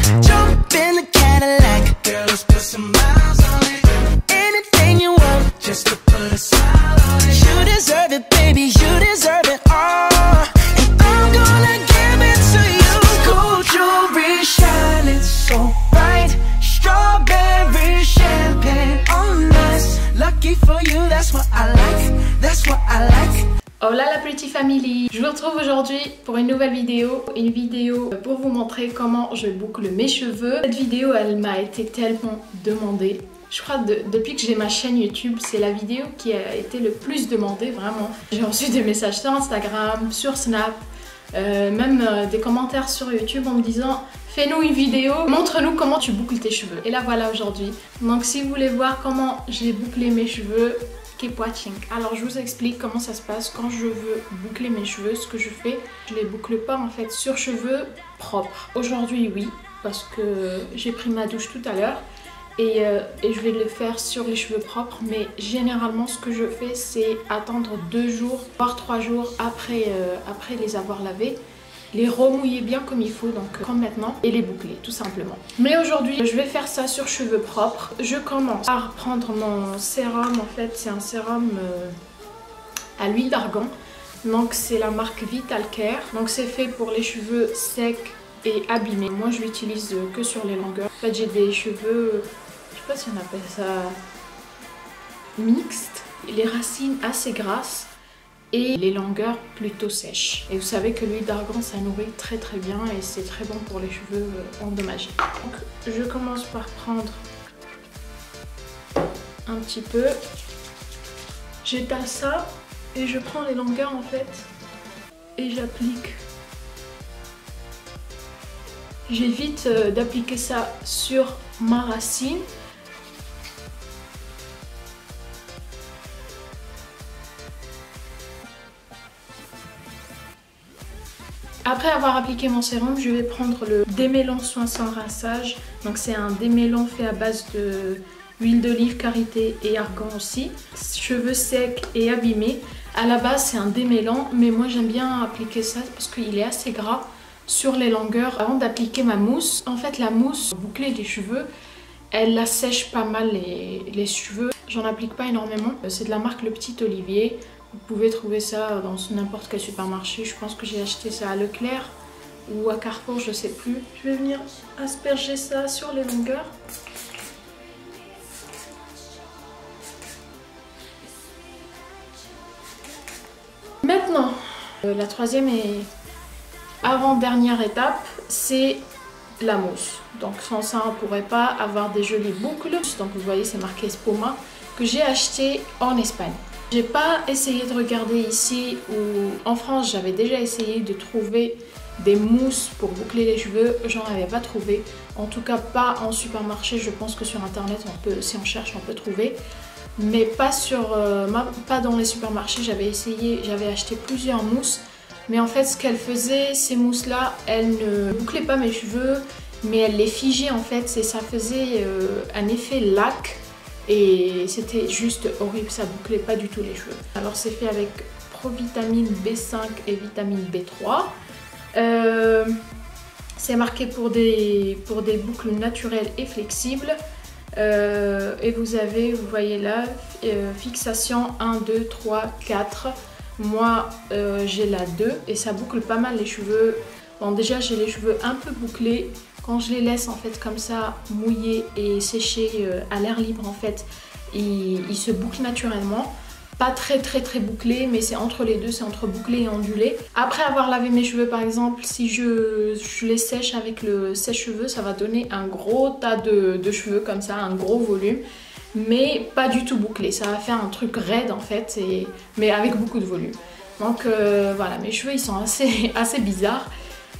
Jump in the Cadillac, girl, let's put some miles on it. Anything you want, just to put a smile on it. You deserve it, baby, you deserve it all. And I'm gonna give it to you. Gold jewelry shining so bright, strawberry champagne on us. Lucky for you, that's what I like, that's what I like. Hola la Pretty Family, je vous retrouve aujourd'hui pour une nouvelle vidéo. Une vidéo pour vous montrer comment je boucle mes cheveux. Cette vidéo, elle m'a été tellement demandée. Je crois que depuis que j'ai ma chaîne YouTube, c'est la vidéo qui a été le plus demandée, vraiment. J'ai reçu des messages sur Instagram, sur Snap, même des commentaires sur YouTube en me disant « Fais-nous une vidéo, montre-nous comment tu boucles tes cheveux ». Et là voilà aujourd'hui. Donc si vous voulez voir comment j'ai bouclé mes cheveux, keep watching. Alors je vous explique comment ça se passe quand je veux boucler mes cheveux. Ce que je fais, je les boucle pas en fait sur cheveux propres. Aujourd'hui oui, parce que j'ai pris ma douche tout à l'heure et je vais le faire sur les cheveux propres. Mais généralement ce que je fais, c'est attendre 2 jours, voire 3 jours après les avoir lavés. Les remouiller bien comme il faut, donc comme maintenant, et les boucler tout simplement. Mais aujourd'hui je vais faire ça sur cheveux propres. Je commence par prendre mon sérum. En fait c'est un sérum à l'huile d'argan, donc c'est la marque Vitalcare. Donc c'est fait pour les cheveux secs et abîmés. Moi je l'utilise que sur les longueurs. En fait j'ai des cheveux, je sais pas si on appelle ça mixtes, les racines assez grasses et les longueurs plutôt sèches. Et vous savez que l'huile d'argan ça nourrit très bien et c'est très bon pour les cheveux endommagés. Donc je commence par prendre un petit peu, j'étale ça et je prends les longueurs en fait et j'applique. J'évite d'appliquer ça sur ma racine. Après avoir appliqué mon sérum, je vais prendre le démêlant soin sans rinçage. Donc c'est un démêlant fait à base de huile d'olive, karité et argan aussi. Cheveux secs et abîmés. À la base c'est un démêlant, mais moi j'aime bien appliquer ça parce qu'il est assez gras sur les longueurs avant d'appliquer ma mousse. En fait la mousse, pour boucler les cheveux, elle assèche pas mal les cheveux. J'en applique pas énormément. C'est de la marque Le Petit Olivier. Vous pouvez trouver ça dans n'importe quel supermarché. Je pense que j'ai acheté ça à Leclerc ou à Carrefour, je sais plus. Je vais venir asperger ça sur les longueurs. Maintenant, la troisième et avant-dernière étape, c'est la mousse. Donc sans ça, on ne pourrait pas avoir des jolies boucles. Donc vous voyez, c'est marqué Spoma, que j'ai acheté en Espagne. J'ai pas essayé de regarder ici ou en France, j'avais déjà essayé de trouver des mousses pour boucler les cheveux, j'en avais pas trouvé. En tout cas pas en supermarché, je pense que sur internet, si on cherche, on peut trouver. Mais pas, pas dans les supermarchés, j'avais essayé, j'avais acheté plusieurs mousses. Mais en fait ce qu'elles faisaient, ces mousses là, elles ne bouclaient pas mes cheveux, mais elles les figeaient en fait, et ça faisait un effet laque. Et c'était juste horrible, ça bouclait pas du tout les cheveux. Alors c'est fait avec provitamine B5 et vitamine B3. C'est marqué pour des boucles naturelles et flexibles. Et vous voyez là, fixation 1, 2, 3, 4. Moi j'ai la 2 et ça boucle pas mal les cheveux. Bon déjà j'ai les cheveux un peu bouclés. Quand je les laisse en fait comme ça mouiller et sécher à l'air libre en fait, ils se bouclent naturellement. Pas très bouclés, mais c'est entre les deux, c'est entre bouclé et ondulé. Après avoir lavé mes cheveux par exemple, si je les sèche avec le sèche-cheveux, ça va donner un gros tas de cheveux comme ça, un gros volume. Mais pas du tout bouclé, ça va faire un truc raide en fait, mais avec beaucoup de volume. Donc voilà, mes cheveux ils sont assez bizarres.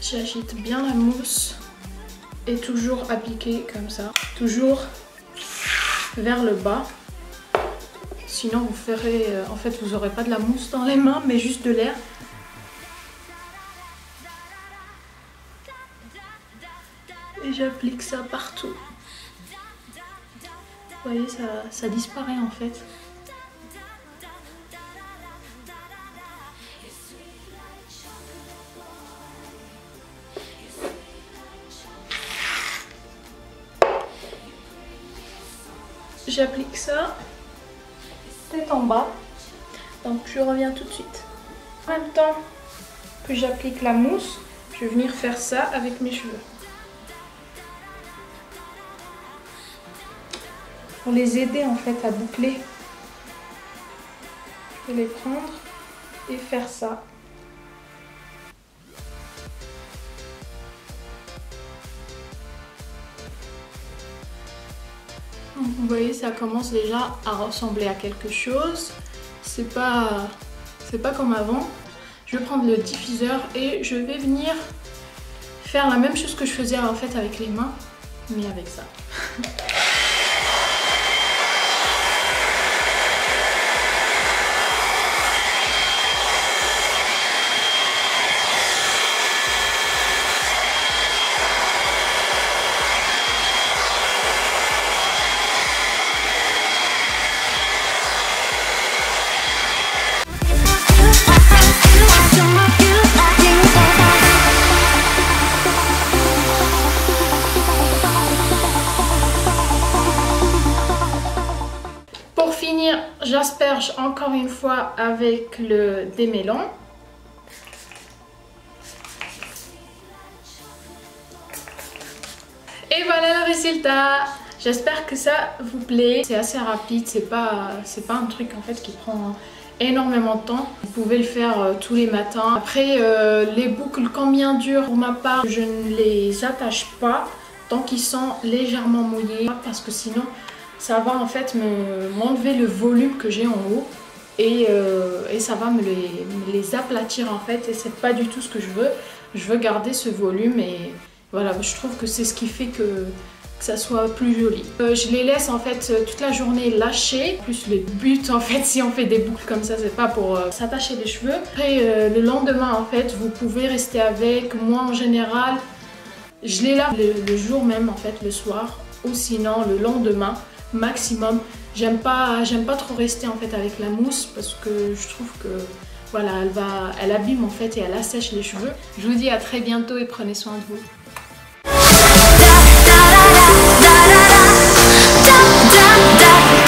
J'agite bien la mousse. Et toujours appliquer comme ça, toujours vers le bas. Sinon vous ferez, en fait vous n'aurez pas de la mousse dans les mains mais juste de l'air. Et j'applique ça partout. Vous voyez, ça disparaît en fait. j'applique ça tête en bas. Donc je reviens tout de suite. En même temps que j'applique la mousse, je vais venir faire ça avec mes cheveux. Pour les aider en fait à boucler, je vais les prendre et faire ça. Donc, vous voyez, ça commence déjà à ressembler à quelque chose. C'est pas comme avant. Je vais prendre le diffuseur et je vais venir faire la même chose que je faisais en fait avec les mains, mais avec ça. Pour finir, j'asperge encore une fois avec le démêlant. Et voilà le résultat. J'espère que ça vous plaît. C'est assez rapide, c'est pas un truc en fait qui prend énormément de temps. Vous pouvez le faire tous les matins. Après les boucles quand bien dures, pour ma part, je ne les attache pas tant qu'ils sont légèrement mouillés parce que sinon ça va en fait m'enlever le volume que j'ai en haut et ça va me les aplatir en fait, et c'est pas du tout ce que je veux. Je veux garder ce volume et voilà, je trouve que c'est ce qui fait que ça soit plus joli. Je les laisse en fait toute la journée lâcher. Plus le but en fait, si on fait des boucles comme ça, c'est pas pour s'attacher les cheveux. Après le lendemain en fait, vous pouvez rester avec. Moi en général, je les lave le jour même en fait, le soir, ou sinon le lendemain maximum. J'aime pas trop rester en fait avec la mousse parce que je trouve que voilà, elle abîme en fait et elle assèche les cheveux. Je vous dis à très bientôt et prenez soin de vous.